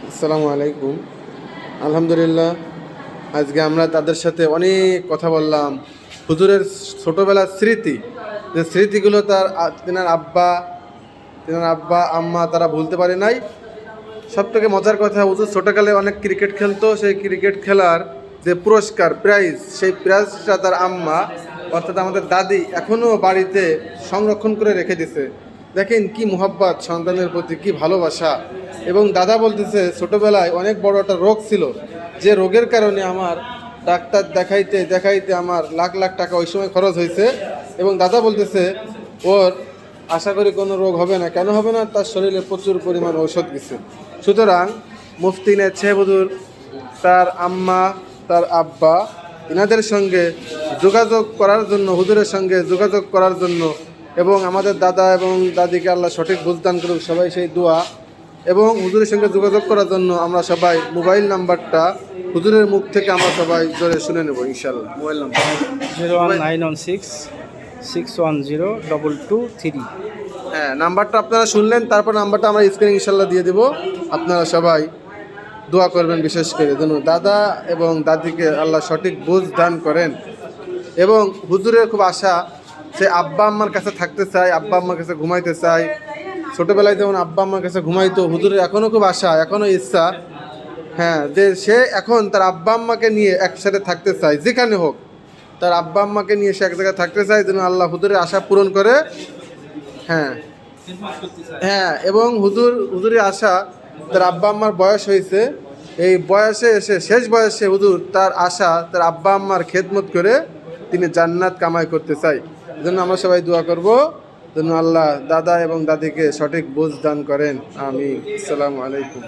আসসালামু আলাইকুম। আলহামদুলিল্লাহ, আজকে আমরা তাদের সাথে অনেক কথা বললাম। হুজুরের ছোটোবেলার স্মৃতি, যে স্মৃতিগুলো তেনার আব্বা আম্মা তারা ভুলতে পারে নাই। সব থেকে মজার কথা, হুজুর ছোটোকালে অনেক ক্রিকেট খেলতো। সেই ক্রিকেট খেলার যে পুরস্কার প্রাইজ, সেই প্রাইজটা তার আম্মা অর্থাৎ আমাদের দাদি এখনও বাড়িতে সংরক্ষণ করে রেখে দিছে। দেখেন কি মুহাব্বত সন্তানের প্রতি, কি ভালোবাসা। এবং দাদা বলতেছে ছোটোবেলায় অনেক বড় একটা রোগ ছিল, যে রোগের কারণে আমার ডাক্তার দেখাইতে দেখাইতে আমার লাখ লাখ টাকা ওই সময় খরচ হয়েছে। এবং দাদা বলতেছে ওর আশা করি কোনো রোগ হবে না। কেন হবে না? তার শরীরে প্রচুর পরিমাণ ঔষধ গেছে। সুতরাং মুফতি হুজুর, তার আম্মা, তার আব্বা, এনাদের সঙ্গে যোগাযোগ করার জন্য, হুজুরের সঙ্গে যোগাযোগ করার জন্য, এবং আমাদের দাদা এবং দাদিকে আল্লাহ সঠিক বুঝদান করুক, সবাই সেই দোয়া। এবং হুজুরের সঙ্গে যোগাযোগ করার জন্য আমরা সবাই মোবাইল নাম্বারটা হুজুরের মুখ থেকে আমরা সবাই জোরে শুনে নেব ইনশাল্লাহ। Mobile number 01916610223। হ্যাঁ, নাম্বারটা আপনারা শুনলেন, তারপর নাম্বারটা আমরা স্ক্রিনে ইনশাল্লাহ দিয়ে দেবো। আপনারা সবাই দোয়া করবেন, বিশেষ করে যেন দাদা এবং দাদিকে আল্লাহ সঠিক বুঝ দান করেন। এবং হুজুরের খুব আশা, সে আব্বা আম্মার কাছে থাকতে চায়, আব্বা আম্মার কাছে ঘুমাইতে চায়। ছোটোবেলায় যেমন আব্বা আম্মার কাছে ঘুমাইতো, হুজুরের এখনও খুব আশা, এখনও ইচ্ছা, হ্যাঁ, যে সে এখন তার আব্বা আম্মাকে নিয়ে একসাথে থাকতে চায়। যেখানে হোক তার আব্বা আম্মাকে নিয়ে সে এক জায়গায় থাকতে চায়, যেন আল্লাহ হুজুরের আশা পূরণ করে। হ্যাঁ হ্যাঁ, এবং হুজুরের আশা, তার আব্বা আম্মার বয়স হয়েছে, এই বয়সে এসে শেষ বয়সে হুজুর তার আশা তার আব্বা আম্মার খেদমত করে তিনি জান্নাত কামাই করতে চাই। এজন্য আমরা সবাই দোয়া করব যেন আল্লাহ দাদা এবং দাদিকে সঠিক বুঝ দান করেন। আমিন। আসসালামু আলাইকুম।